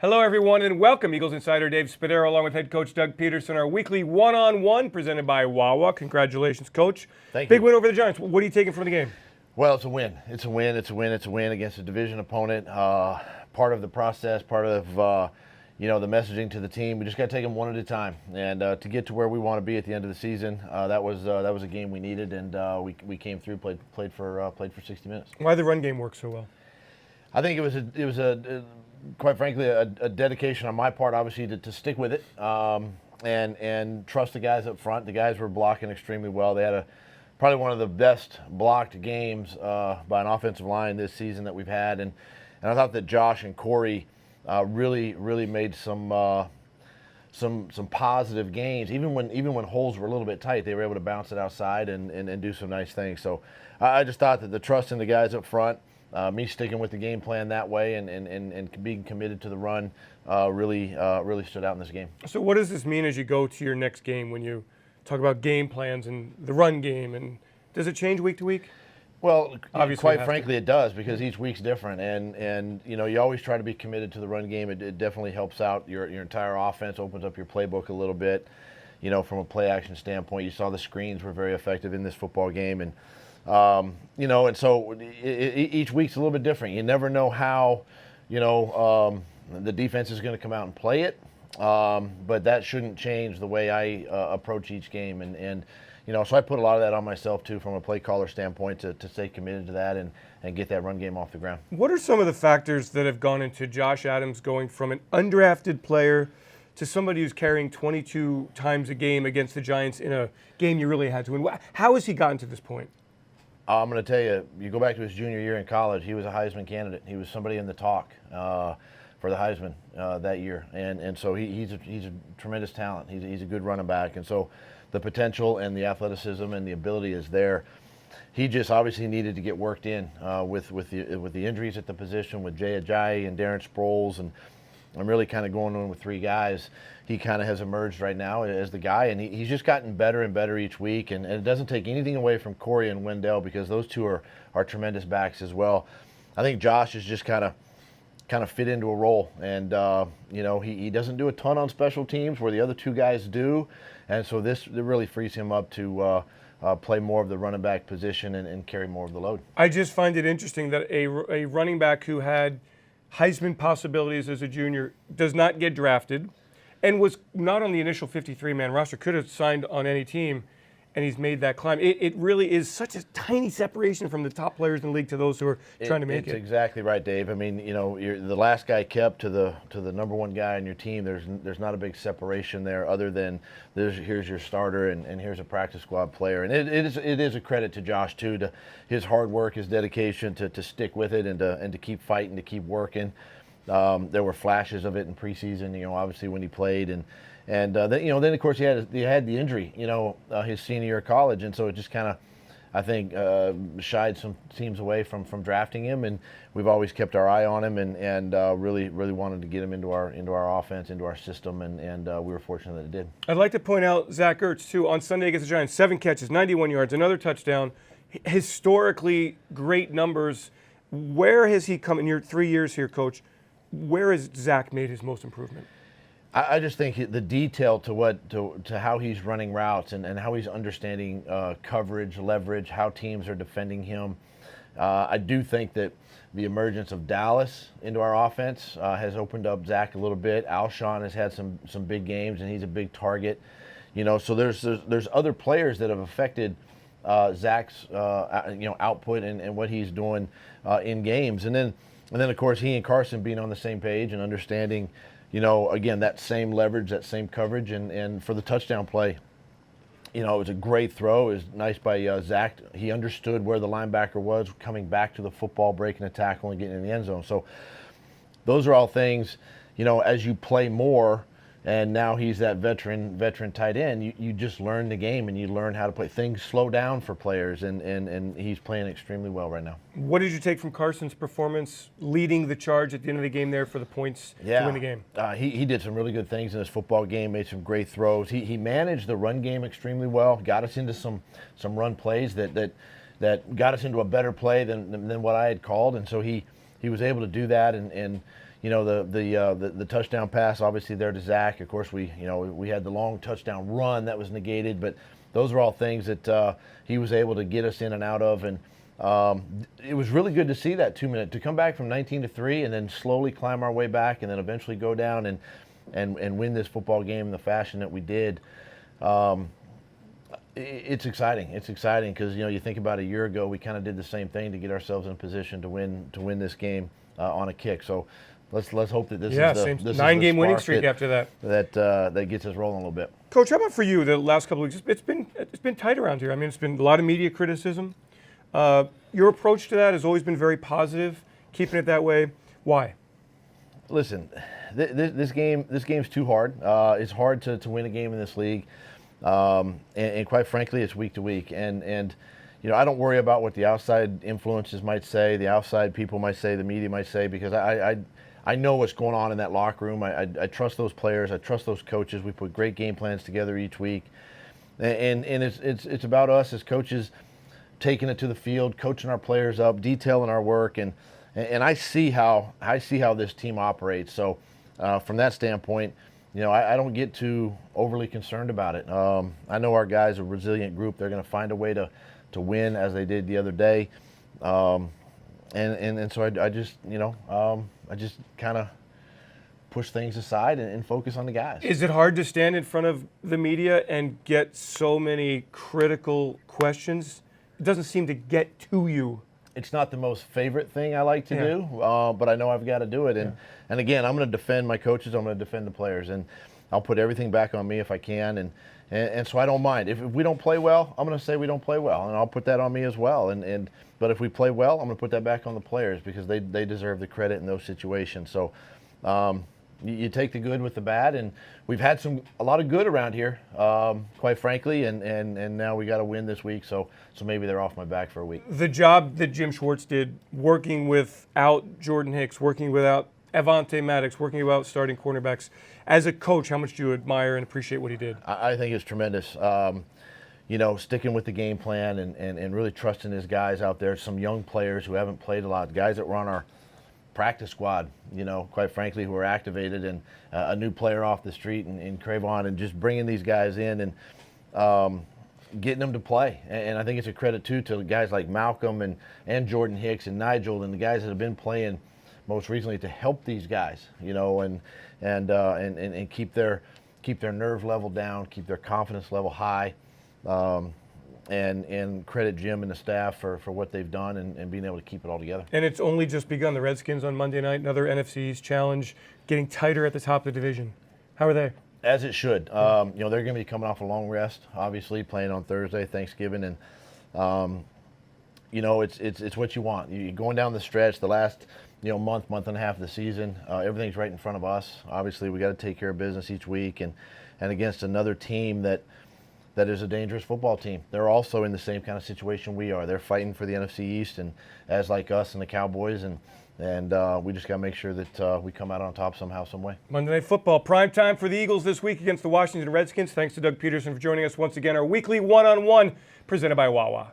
Hello, everyone, and welcome. Eagles insider Dave Spadaro, along with head coach Doug Pederson, our weekly one-on-one presented by Wawa. Congratulations, Coach. Thank Big you. win over the Giants. What are you taking from the game? Well, it's a win. It's a win. It's a win. It's a win against a division opponent. Part of the process, part of the messaging to the team. We just got to take them one at a time, and to get to where we want to be at the end of the season. That was a game we needed, and we came through, played for 60 minutes. Why the run game work so well? I think it was quite frankly a dedication on my part, obviously, to stick with it and trust the guys up front. The guys were blocking extremely well. They had probably one of the best blocked games by an offensive line this season that we've had, and I thought that Josh and Corey really made some positive gains. Even when holes were a little bit tight, they were able to bounce it outside and do some nice things. So I just thought that the trust in the guys up front, me sticking with the game plan that way and being committed to the run really stood out in this game. So what does this mean as you go to your next game when you talk about game plans and the run game? And does it change week to week? Well, Obviously quite frankly, it does, because each week's different, and you always try to be committed to the run game. It definitely helps out your entire offense, opens up your playbook a little bit. From a play action standpoint, you saw the screens were very effective in this football game, and and so each week's a little bit different. You never know how the defense is going to come out and play it, but that shouldn't change the way I approach each game, and so I put a lot of that on myself too, from a play caller standpoint, to stay committed to that and get that run game off the ground. What are some of the factors that have gone into Josh Adams going from an undrafted player to somebody who's carrying 22 times a game against the Giants in a game you really had to win? How has he gotten to this point? I'm going to tell you, you go back to his junior year in college, he was a Heisman candidate. He was somebody in the talk for the Heisman that year, and so he's a tremendous talent. He's a good running back, and so the potential and the athleticism and the ability is there. He just obviously needed to get worked in with the injuries at the position, with Jay Ajayi and Darren Sproles, and I'm really kind of going on with three guys. He kind of has emerged right now as the guy, and he's just gotten better and better each week. And it doesn't take anything away from Corey and Wendell, because those two are tremendous backs as well. I think Josh is just kind of fit into a role, and he doesn't do a ton on special teams where the other two guys do, and so this really frees him up to play more of the running back position and carry more of the load. I just find it interesting that a running back who had Heisman possibilities as a junior does not get drafted and was not on the initial 53-man roster, could have signed on any team, and he's made that climb. It really is such a tiny separation from the top players in the league to those who are trying to make it. It's exactly right, Dave. I mean, you're the last guy kept to the number one guy on your team. There's not a big separation there, other than here's your starter and here's a practice squad player. And it is a credit to Josh too, to his hard work, his dedication to stick with it and to keep fighting, to keep working. There were flashes of it in preseason, obviously when he played, and then of course he had the injury, his senior year of college, and so it just kind of, I think, shied some teams away from drafting him, and we've always kept our eye on him and really wanted to get him into our offense, into our system, and we were fortunate that it did. I'd like to point out Zach Ertz too on Sunday against the Giants, 7 catches, 91 yards, another touchdown, historically great numbers. Where has he come in your 3 years here, Coach? Where has Zach made his most improvement? I just think the detail to how he's running routes and how he's understanding coverage, leverage, how teams are defending him. I do think that the emergence of Dallas into our offense has opened up Zach a little bit. Alshon has had some big games, and he's a big target. So there's other players that have affected Zach's output and what he's doing in games, and then of course he and Carson being on the same page and understanding, again, that same leverage, that same coverage, and for the touchdown play, it was a great throw. It was nice by Zach. He understood where the linebacker was coming back to the football, breaking a tackle, and getting in the end zone. So those are all things, as you play more, and now he's that veteran tight end, you just learn the game and you learn how to play. Things slow down for players, and he's playing extremely well right now. What did you take from Carson's performance, leading the charge at the end of the game there for the points to win the game? He did some really good things in this football game, made some great throws. He managed the run game extremely well, got us into some run plays that got us into a better play than what I had called, and so he was able to do that, and the touchdown pass obviously there to Zach. Of course, we had the long touchdown run that was negated, but those are all things that he was able to get us in and out of, and it was really good to see that 2 minute to come back from 19-3 and then slowly climb our way back and then eventually go down and win this football game in the fashion that we did. It's exciting. It's exciting because you think about a year ago we kind of did the same thing to get ourselves in a position to win this game on a kick. So let's hope that this is the 9-game winning streak after that gets us rolling a little bit. Coach, how about for you? The last couple of weeks, it's been tight around here. I mean, it's been a lot of media criticism. Your approach to that has always been very positive, keeping it that way. Why? Listen, this game's too hard. It's hard to win a game in this league, and quite frankly, it's week to week. And I don't worry about what the outside influences might say, the outside people might say, the media might say, because I know what's going on in that locker room. I trust those players. I trust those coaches. We put great game plans together each week, and it's about us as coaches taking it to the field, coaching our players up, detailing our work, and I see how this team operates. So from that standpoint, I don't get too overly concerned about it. I know our guys are a resilient group. They're going to find a way to win as they did the other day, and so I just kind of push things aside and focus on the guys. Is it hard to stand in front of the media and get so many critical questions? It doesn't seem to get to you. It's not the most favorite thing I like to do, but I know I've got to do it. And again, I'm going to defend my coaches. I'm going to defend the players, and I'll put everything back on me if I can. And so I don't mind. If we don't play well, I'm going to say we don't play well, and I'll put that on me as well. But if we play well, I'm going to put that back on the players because they deserve the credit in those situations. So you take the good with the bad, and we've had a lot of good around here, quite frankly, and now we got to win this week. So maybe they're off my back for a week. The job that Jim Schwartz did, working without Jordan Hicks, working without Avante Maddox, working without starting cornerbacks, as a coach, how much do you admire and appreciate what he did? I think it's tremendous. Sticking with the game plan and really trusting his guys out there, some young players who haven't played a lot, guys that were on our practice squad, quite frankly, who are activated, and a new player off the street in Cravon, and just bringing these guys in and getting them to play. And I think it's a credit, too, to guys like Malcolm and Jordan Hicks and Nigel and the guys that have been playing most recently to help these guys, and keep their nerve level down, keep their confidence level high, and credit Jim and the staff for what they've done and being able to keep it all together. And it's only just begun. The Redskins on Monday night, another NFC East challenge, getting tighter at the top of the division. How are they? As it should. They're going to be coming off a long rest, obviously, playing on Thursday, Thanksgiving, and it's what you want. You're going down the stretch, the last month and a half of the season. Everything's right in front of us. Obviously, we got to take care of business each week, and against another team that is a dangerous football team. They're also in the same kind of situation we are. They're fighting for the NFC East, and as like us and the Cowboys, and we just got to make sure that we come out on top somehow, some way. Monday Night Football, prime time for the Eagles this week against the Washington Redskins. Thanks to Doug Pederson for joining us once again. Our weekly one-on-one presented by Wawa.